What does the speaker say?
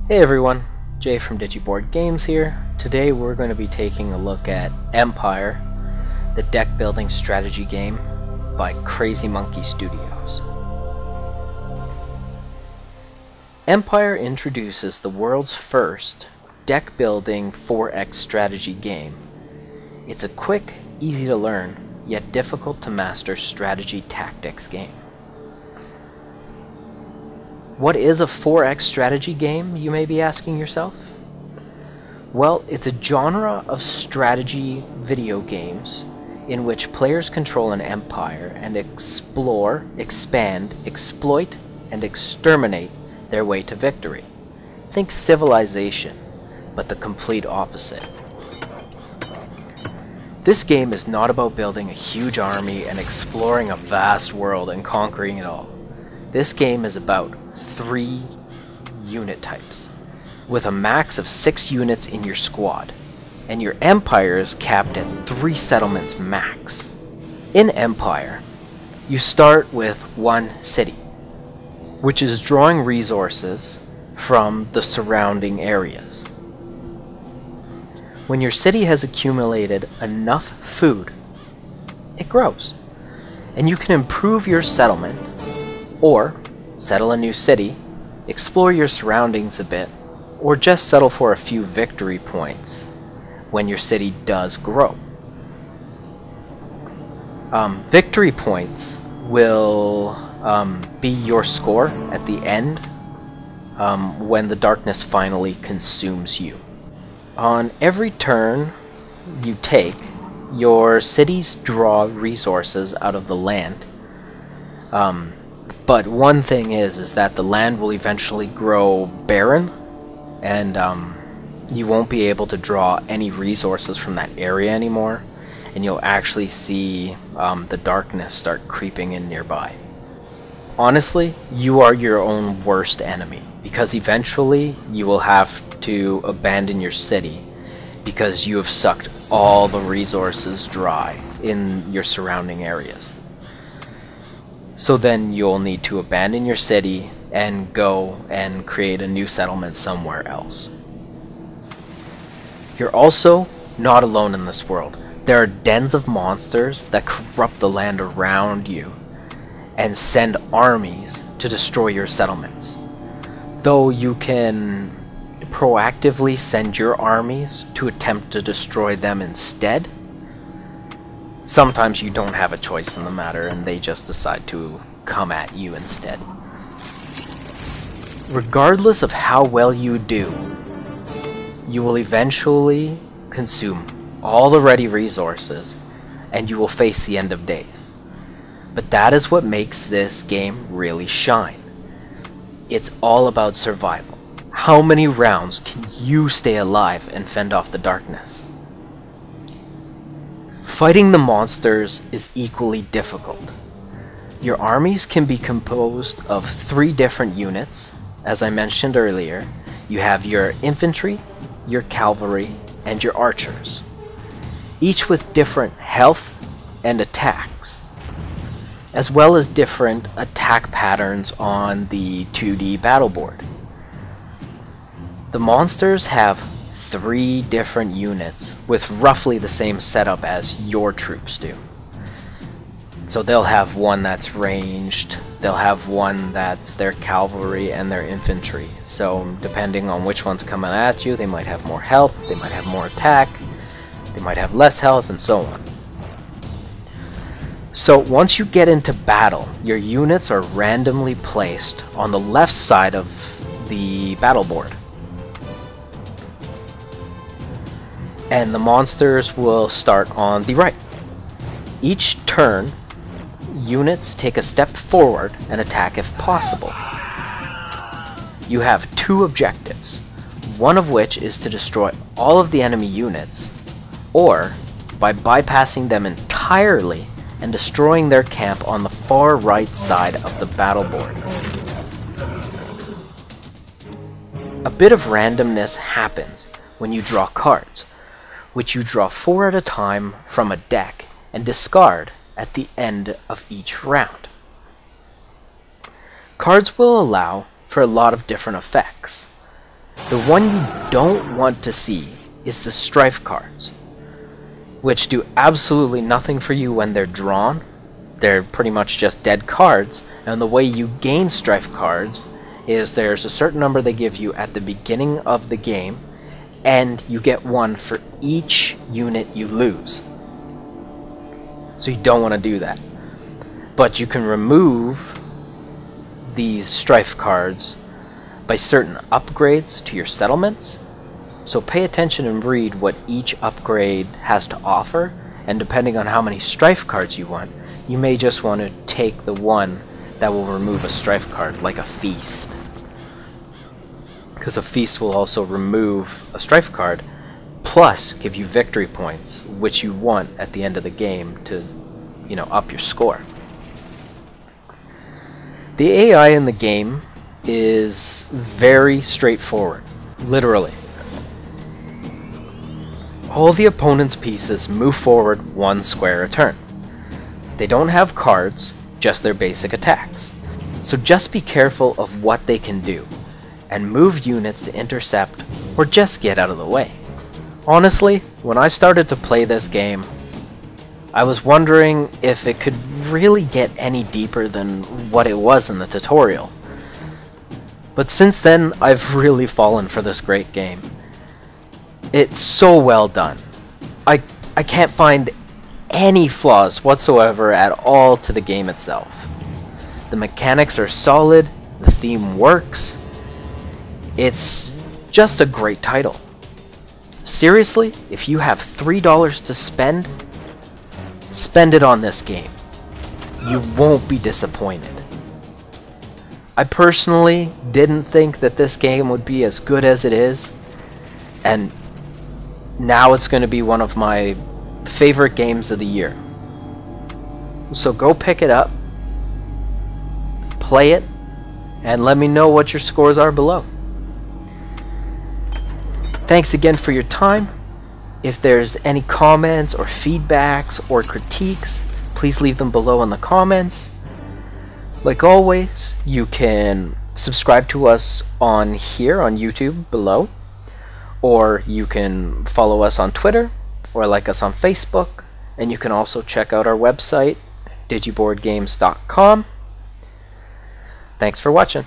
Hey everyone, Jay from Digiboard Games here. Today we're going to be taking a look at Empire, the deck building strategy game by Crazy Monkey Studios. Empire introduces the world's first deck building 4X strategy game. It's a quick, easy to learn, yet difficult to master strategy tactics game. What is a 4X strategy game, you may be asking yourself? Well, it's a genre of strategy video games in which players control an empire and explore, expand, exploit, and exterminate their way to victory. Think Civilization, but the complete opposite. This game is not about building a huge army and exploring a vast world and conquering it all. This game is about 3 unit types, with a max of 6 units in your squad, and your empire is capped at 3 settlements max. In Empire, you start with 1 city, which is drawing resources from the surrounding areas. When your city has accumulated enough food, it grows, and you can improve your settlement or settle a new city, explore your surroundings a bit, or just settle for a few victory points when your city does grow. Victory points will be your score at the end when the darkness finally consumes you. On every turn you take, your cities draw resources out of the land. But one thing is that the land will eventually grow barren, and you won't be able to draw any resources from that area anymore, and you'll actually see the darkness start creeping in nearby. Honestly, you are your own worst enemy, because eventually you will have to abandon your city because you have sucked all the resources dry in your surrounding areas. So then you'll need to abandon your city and go and create a new settlement somewhere else. You're also not alone in this world. There are dens of monsters that corrupt the land around you and send armies to destroy your settlements. Though you can proactively send your armies to attempt to destroy them instead, sometimes you don't have a choice in the matter and they just decide to come at you instead. Regardless of how well you do, you will eventually consume all the ready resources and you will face the end of days. But that is what makes this game really shine. It's all about survival. How many rounds can you stay alive and fend off the darkness? Fighting the monsters is equally difficult. Your armies can be composed of 3 different units. As I mentioned earlier, you have your infantry, your cavalry, and your archers, each with different health and attacks, as well as different attack patterns on the 2D battle board. The monsters have 3 different units with roughly the same setup as your troops do. So they'll have one that's ranged, they'll have one that's their cavalry and their infantry. So depending on which one's coming at you, they might have more health, they might have more attack, they might have less health, and so on. So once you get into battle, your units are randomly placed on the left side of the battle board. And the monsters will start on the right. Each turn, units take a step forward and attack if possible. You have 2 objectives, one of which is to destroy all of the enemy units, or by bypassing them entirely and destroying their camp on the far right side of the battle board. A bit of randomness happens when you draw cards, which you draw 4 at a time from a deck and discard at the end of each round. Cards will allow for a lot of different effects. The one you don't want to see is the Strife Cards, which do absolutely nothing for you when they're drawn. They're pretty much just dead cards, and the way you gain Strife Cards is there's a certain number they give you at the beginning of the game, and you get one for each unit you lose. So you don't want to do that. But you can remove these Strife Cards by certain upgrades to your settlements. So pay attention and read what each upgrade has to offer, and depending on how many Strife Cards you want, you may just want to take the one that will remove a Strife Card, like a Feast. Because a Feast will also remove a Strife Card, plus give you victory points, which you want at the end of the game to, you know, up your score. The AI in the game is very straightforward, literally. All the opponent's pieces move forward 1 square a turn. They don't have cards, just their basic attacks. So just be careful of what they can do, and move units to intercept or just get out of the way. Honestly, when I started to play this game, I was wondering if it could really get any deeper than what it was in the tutorial. But since then, I've really fallen for this great game. It's so well done. I can't find any flaws whatsoever at all to the game itself. The mechanics are solid, the theme works. It's just a great title. Seriously, if you have $3 to spend it on this game. You won't be disappointed. I personally didn't think that this game would be as good as it is, and now it's going to be one of my favorite games of the year. So go pick it up, play it, and let me know what your scores are below. Thanks again for your time. If there's any comments or feedbacks or critiques, please leave them below in the comments. Like always, you can subscribe to us on here on YouTube below, or you can follow us on Twitter, or like us on Facebook, and you can also check out our website, digiboardgames.com. Thanks for watching.